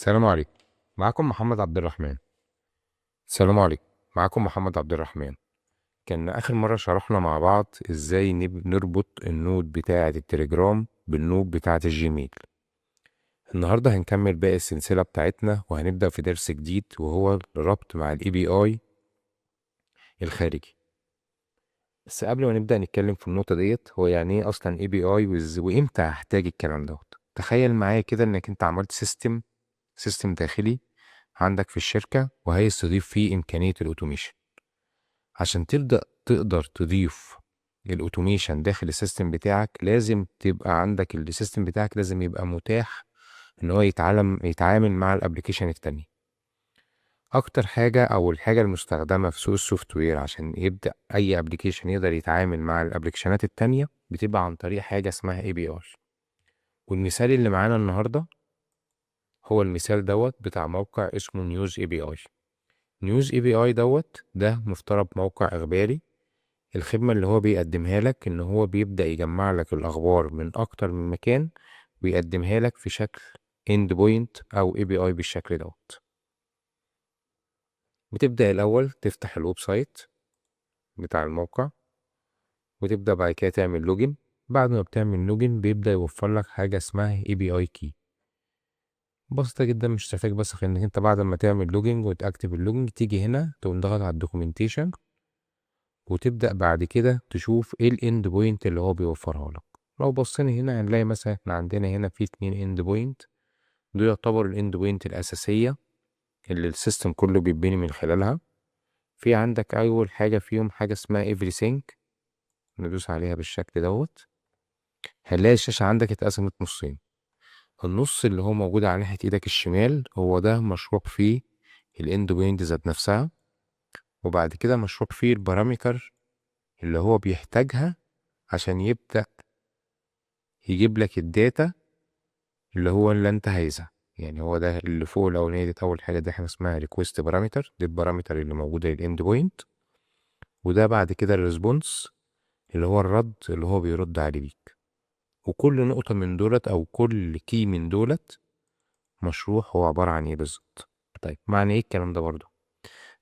السلام عليكم. معاكم محمد عبد الرحمن. السلام عليكم. معاكم محمد عبد الرحمن. كان آخر مرة شرحنا مع بعض ازاي نربط النود بتاعة التليجرام بالنود بتاعة الجيميل. النهاردة هنكمل باقي السلسلة بتاعتنا وهنبدأ في درس جديد وهو الربط مع الاي بي اي الخارجي. بس قبل ما نبدأ نتكلم في النقطة ديت، هو يعني ايه اصلا اي بي اي وامتى هحتاج الكلام دوت. تخيل معايا كده انك انت عملت سيستم داخلي عندك في الشركة وعايز تضيف فيه إمكانية الأوتوميشن. عشان تقدر تضيف الأوتوميشن داخل السيستم بتاعك، لازم تبقى عندك السيستم بتاعك لازم يبقى متاح إن هو يتعامل مع الأبليكيشن التاني. أكتر حاجة أو الحاجة المستخدمة في سوق السوفت وير عشان يبدأ أي أبليكيشن يقدر يتعامل مع الأبليكيشنات التانية بتبقى عن طريق حاجة اسمها API. والمثال اللي معانا النهاردة هو المثال دوت بتاع موقع اسمه نيوز اي بي اي. نيوز اي بي اي ده مفترض موقع اخباري. الخدمة اللي هو بيقدمها لك ان هو بيبدأ يجمع لك الاخبار من اكتر من مكان ويقدمها لك في شكل اند بوينت او اي بي اي بالشكل دوت. بتبدأ الاول تفتح الويب سايت بتاع الموقع وتبدأ بعد كده تعمل لوجن. بعد ما بتعمل لوجن بيبدأ يوفر لك حاجة اسمها اي بي اي كي. بسيطة جدا، مش تحتاج بس غير انك انت بعد ما تعمل لوجن وتاكتف اللوجن تيجي هنا تقوم ضغط على الدوكيومنتيشن وتبدأ بعد كده تشوف ايه الاند بوينت اللي هو بيوفرها لك. لو بصينا هنا هنلاقي مثلا احنا عندنا هنا في 2 اند بوينت. دول يعتبر الاند بوينت الأساسية اللي السيستم كله بيتبني من خلالها. في عندك أول حاجة فيهم حاجة اسمها everything. ندوس عليها بالشكل دوت. هنلاقي الشاشة عندك اتقسمت نصين. النص اللي هو موجود على ناحية ايدك الشمال هو ده مشروع فيه الاند بوينت ذات نفسها، وبعد كده مشروع فيه البارامتر اللي هو بيحتاجها عشان يبدأ يجيب لك الداتا اللي انت عايزها. يعني هو ده اللي فوق الاولانيه دي اول حاجه، دي احنا اسمها ريكوست بارامتر، دي البارامتر اللي موجوده للاند بوينت. وده بعد كده الريسبونس اللي هو الرد اللي هو بيرد عليه بيك. وكل نقطه من دولت او كل كي من دولت مشروع هو عباره عن ايه بالظبط. طيب معنى ايه الكلام ده برضو؟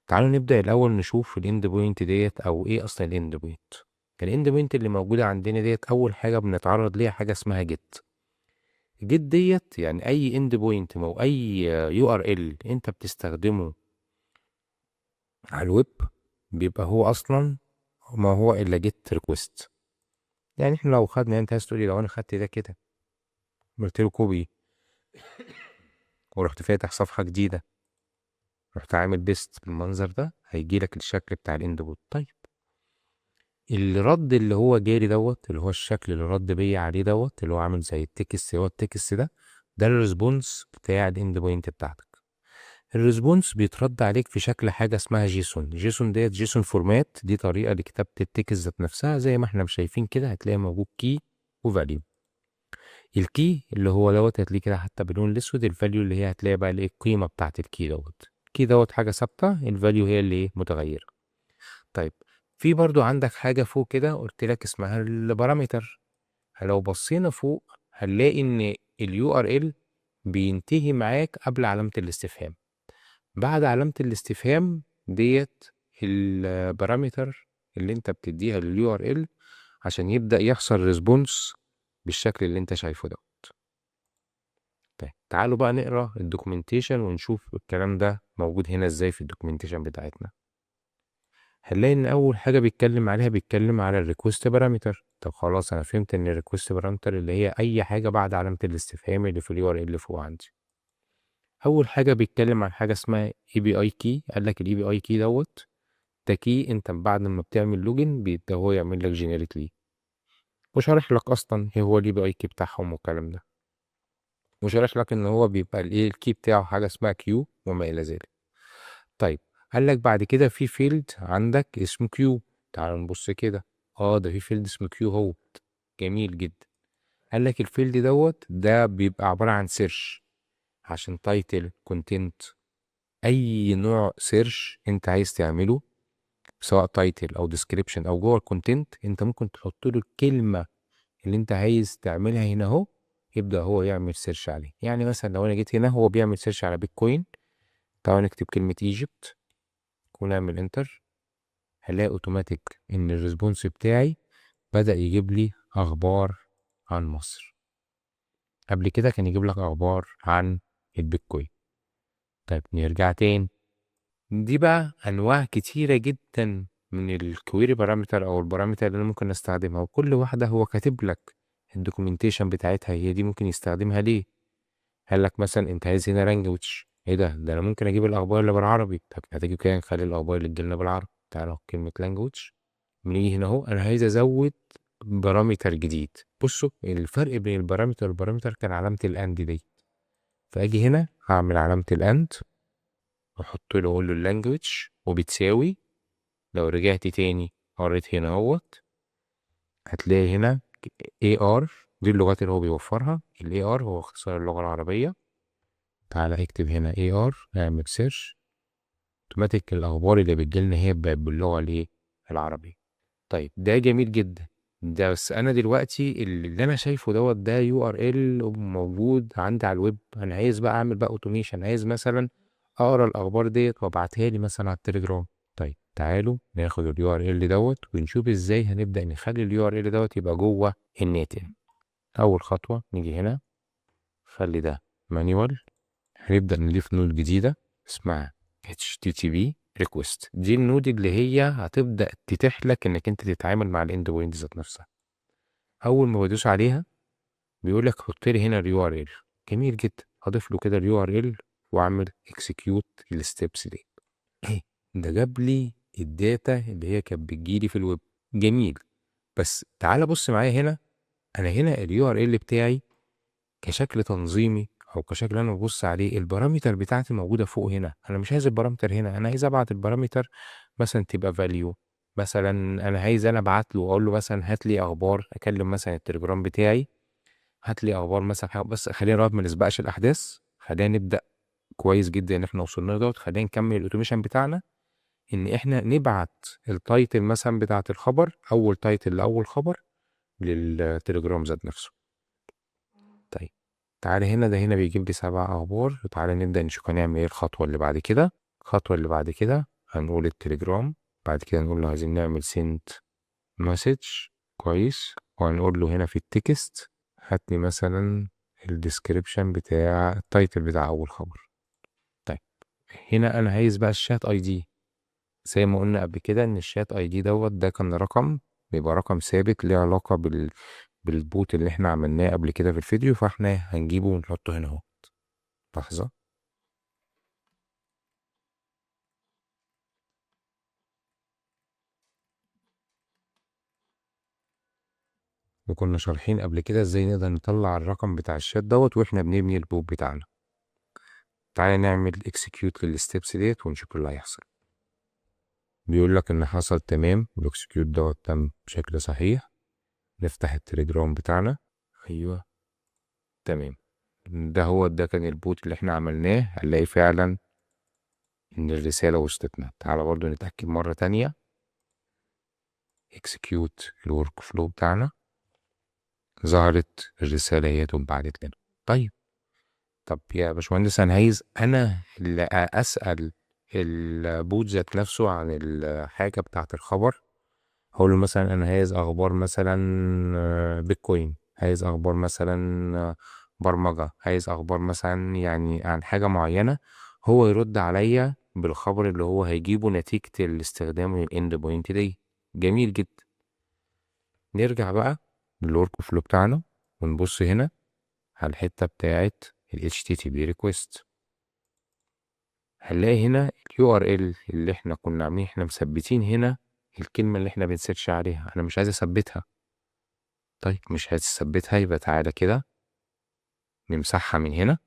تعالوا نبدا الاول نشوف الاند بوينت ديت او ايه اصلا الاند بوينت. الاند بوينت اللي موجوده عندنا ديت اول حاجه بنتعرض ليها حاجه اسمها جيت. جيت ديت يعني اي اند بوينت او اي يو ار ال انت بتستخدمه على الويب بيبقى هو اصلا ما هو الا جيت ريكوست. يعني احنا لو خدنا، انت عايز تقولي لو انا خدت ده كده عملت له كوبي ورحت فاتح صفحه جديده رحت عامل بيست بالمنظر ده هيجي لك الشكل بتاع الاند بوت. طيب الرد اللي هو جاري اللي هو الشكل اللي رد بيا عليه اللي هو عامل زي التكست، هو التكست ده الريسبونس بتاع الاند بوينت بتاعتك. الريسبونس بيترد عليك في شكل حاجه اسمها جيسون ديت جيسون فورمات. دي طريقه لكتابه التكست ذات نفسها زي ما احنا شايفين كده. هتلاقي موجود كي وفاليو. الكي اللي هو هتلاقيه كده حتى باللون الاسود. الفاليو اللي هي هتلاقي بقى ايه القيمه بتاعه الكي الكي حاجه ثابته، الفاليو هي اللي ايه متغيره. طيب في برضو عندك حاجه فوق كده قلت لك اسمها البارامتر. لو بصينا فوق هنلاقي ان اليو ار ال بينتهي معاك قبل علامه الاستفهام. بعد علامة الاستفهام ديت البارامتر اللي انت بتديها لليو ار ال عشان يبدأ يحصل ريسبونس بالشكل اللي انت شايفه ده. طيب تعالوا بقى نقرا الدوكيومنتيشن ونشوف الكلام ده موجود هنا ازاي في الدوكيومنتيشن بتاعتنا. هنلاقي ان اول حاجه بيتكلم على الريكوست بارامتر. طب خلاص انا فهمت ان الريكوست بارامتر اللي هي اي حاجه بعد علامه الاستفهام اللي في اليو ار ال اللي فوق عندي. اول حاجه بيتكلم عن حاجه اسمها اي بي اي كي. قال لك الاي بي اي كي ده كي انت بعد ما بتعمل لوجن بيبدأ هو يعمل لك جينيريت ليه. وشارح لك اصلا ايه هو الاي بي اي كي بتاعهم والكلام ده. وشارح لك ان هو بيبقى الايه الكي بتاعه حاجه اسمها كيو وما الى ذلك. طيب قال لك بعد كده في فيلد عندك اسمه كيو. تعال نبص كده. ده في فيلد اسمه كيو هو. جميل جدا. قال لك الفيلد ده بيبقى عباره عن سيرش عشان تايتل كونتنت. اي نوع سيرش انت عايز تعمله سواء تايتل او ديسكريبشن او جوه الكونتنت انت ممكن تحط له الكلمه اللي انت عايز تعملها هنا اهو يبدأ هو يعمل سيرش عليه. يعني مثلا لو انا جيت هنا هو بيعمل سيرش على بيتكوين، تعالوا نكتب كلمة ايجيبت ونعمل انتر، هلاقي اوتوماتيك ان الريسبونس بتاعي بدأ يجيب لي اخبار عن مصر. قبل كده كان يجيب لك اخبار عن البيتكوين. طيب نرجع تاني، دي بقى انواع كتيرة جدا من الكويري بارامتر او البارامتر اللي انا ممكن استخدمها، وكل واحدة هو كاتب لك الدوكيومنتيشن بتاعتها هي دي ممكن يستخدمها ليه. قال لك مثلا انت عايز هنا لانجوج، ايه ده انا ممكن اجيب الاخبار اللي بالعربي. طب هتيجي كده نخلي الاخبار اللي تجيلنا بالعربي، تعالوا كلمة لانجوج، بنيجي هنا اهو انا عايز ازود بارامتر جديد. بصوا الفرق بين البارامتر والبارامتر كان علامة الاند دي، فاجي هنا هعمل علامة الاند واحط له اقول له اللانجوج وبتساوي. لو رجعت تاني قريت هنا اهوت هتلاقي هنا AR، دي اللغات اللي هو بيوفرها. ال AR هو اختصار اللغة العربية. تعالى اكتب هنا AR، اعمل سيرش، اوتوماتيك الاخبار اللي بتجيلنا هي بقت باللغة الايه العربية. طيب ده جميل جدا، ده بس انا دلوقتي اللي انا شايفه ده URL موجود عندي على الويب. انا عايز بقى اعمل بقى اوتوميشن، عايز مثلا اقرا الاخبار ديت وابعتها لي مثلا على التليجرام. طيب تعالوا ناخد URL دوت ونشوف ازاي هنبدأ نخلي URL دوت يبقى جوه الناتن. اول خطوة نيجي هنا خلي ده مانيوال، هنبدأ نضيف نود جديدة اسمها HTTP request. دي النود اللي هي هتبدأ تتيح لك انك انت تتعامل مع الاند بوينت ذات نفسها. اول ما بدوس عليها بيقول لك حط لي هنا اليو ار ال. جميل جدا، هضيف له كده اليو ار ال واعمل اكسكيوت الستبس دي. ايه ده، جاب لي الداتا اللي هي كانت بتجيلي في الويب. جميل، بس تعال بص معايا هنا. انا هنا اليو ار ال بتاعي كشكل تنظيمي او كشكل انا ببص عليه البارامتر بتاعتي موجوده فوق هنا. انا مش عايز البارامتر هنا، انا عايز ابعت البارامتر مثلا تبقى فاليو. مثلا انا عايز انا ابعت له واقول له مثلا هات لي اخبار، اكلم مثلا التليجرام بتاعي هات لي اخبار مثلا بس خلينا نقعد ما نسبقش الاحداث، خلينا نبدا. كويس جدا ان احنا وصلنا دوت، خلينا نكمل الاوتوميشن بتاعنا ان احنا نبعت التايتل مثلا بتاعت الخبر، اول تايتل لاول خبر للتليجرام ذات نفسه. طيب تعالى هنا، ده هنا بيجيب لي 7 اخبار. تعالى نبدا نشوف هنعمل ايه الخطوه اللي بعد كده. الخطوه اللي بعد كده هنقول التليجرام، بعد كده نقول له عايزين نعمل سنت مسج. كويس، وهنقول له هنا في التكست هات لي مثلا الديسكريبشن بتاع التايتل بتاع اول خبر. طيب هنا انا عايز بقى الشات اي دي. زي ما قلنا قبل كده ان الشات اي دي دوت ده كان رقم، بيبقى رقم ثابت ليه علاقة بالبوت اللي احنا عملناه قبل كده في الفيديو، فاحنا هنجيبه ونحطه هنا اهو. لحظة، وكنا شارحين قبل كده ازاي نقدر نطلع الرقم بتاع الشات دوت واحنا بنبني البوت بتاعنا. تعالى نعمل اكسكيوت للستبس ديت ونشوف اللي هيحصل. بيقول لك ان حصل تمام، والاكسكيوت دوت تم بشكل صحيح. نفتح التليجرام بتاعنا، ايوه تمام. ده كان البوت اللي احنا عملناه. هنلاقي فعلا ان الرسالة وصلتنا. تعالى برضو نتأكد مرة تانية، اكسكيوت الورك فلو بتاعنا، ظهرت الرسالة هي اتبعتت لنا. طيب طب يا باشمهندس انا عايز انا اللي اسأل البوت ذات نفسه عن الحاجة بتاعة الخبر. هقول له مثلا انا عايز اخبار مثلا بيتكوين، عايز اخبار مثلا برمجة، عايز اخبار مثلا يعني عن حاجة معينة. هو يرد عليا بالخبر اللي هو هيجيبه نتيجة الاستخدام الاند بوينت دي. جميل جدا. نرجع بقى للورك فلو بتاعنا ونبص هنا على الحتة بتاعت ال HTTP request. هنلاقي هنا ال URL اللي احنا كنا عاملين، احنا مثبتين هنا الكلمة اللي احنا بنسيرش عليها. انا مش عايز اثبتها. طيب مش عايز اثبتها، يبقى تعالى كده نمسحها من هنا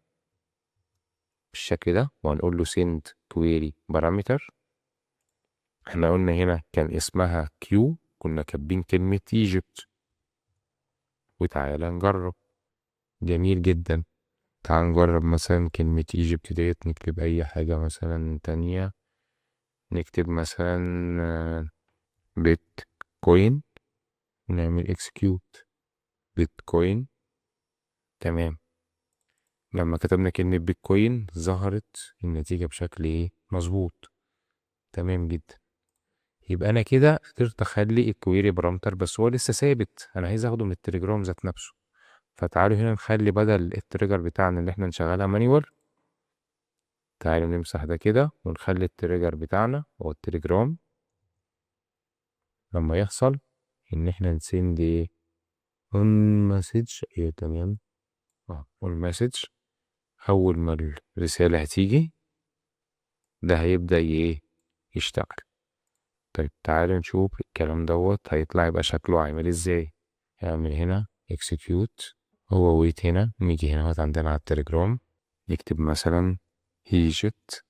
بالشكل ده وهنقول له send query parameter. احنا قلنا هنا كان اسمها Q، كنا كاتبين كلمة Egypt. وتعالى نجرب. جميل جدا، تعال نجرب مثلا كلمة Egypt ديت، نكتب أي حاجة مثلا تانية. نكتب مثلا بيتكوين، نعمل execute بيتكوين. تمام. لما كتبنا كلمة بيتكوين ظهرت النتيجة بشكل ايه مظبوط. تمام جدا. يبقى انا كده قدرت اخلي الكويري بارامتر، بس هو لسه ثابت، انا عايز اخده من التليجرام ذات نفسه. فتعالوا هنا نخلي بدل التريجر بتاعنا اللي احنا نشغلها مانيوال، تعالوا نمسح ده كده ونخلي التريجر بتاعنا هو التليجرام. لما يحصل ان احنا نسند ايه اون مسج، ايه تمام، اون مسج، اول ما الرسالة هتيجي ده هيبدأ ايه يشتغل. طيب تعالوا نشوف الكلام دوت هيطلع يبقى شكله عامل ازاي. هعمل هنا execute، هو ويت هنا، نيجي هنا عندنا على التليجرام نكتب مثلا Egypt،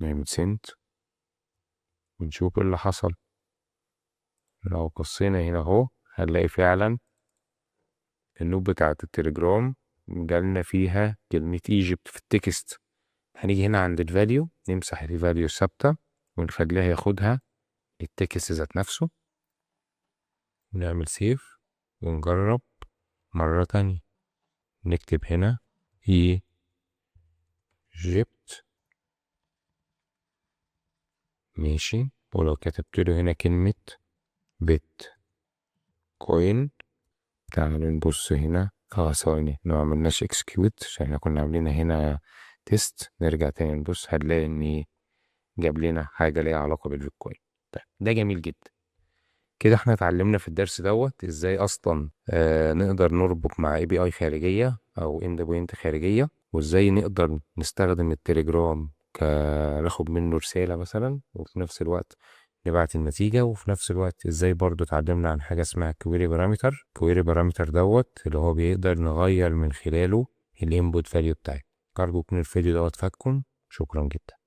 نعمل send ونشوف ايه اللي حصل. لو قصينا هنا اهو هنلاقي فعلا النوب بتاعت التليجرام جالنا فيها كلمة ايجيبت في التكست. هنيجي هنا عند الفاليو نمسح الفاليو الثابتة ونخليها ياخدها التكست ذات نفسه، ونعمل سيف ونجرب مرة تانية. نكتب هنا ايجيبت، ماشي. ولو كتبت له هنا كلمة بيت كوين، تعالوا نبص هنا ثواني لو معملناش اكسكيوت عشان احنا كنا عاملينها هنا تيست، نرجع تاني نبص هنلاقي ان جاب لنا حاجة ليها علاقة بالبيتكوين. طيب ده جميل جدا. كده احنا اتعلمنا في الدرس دوت ازاي اصلا نقدر نربط مع اي بي اي خارجية او اند بوينت خارجية، وازاي نقدر نستخدم التليجرام ناخد منه رسالة مثلا، وفي نفس الوقت نبعت النتيجة. وفي نفس الوقت ازاي برضو اتعلمنا عن حاجة اسمها كويري بارامتر. كويري بارامتر دوت اللي هو بيقدر نغير من خلاله الانبوت فاليو بتاعي. أرجو يكون الفيديو دوت فاتكم. شكرا جدا.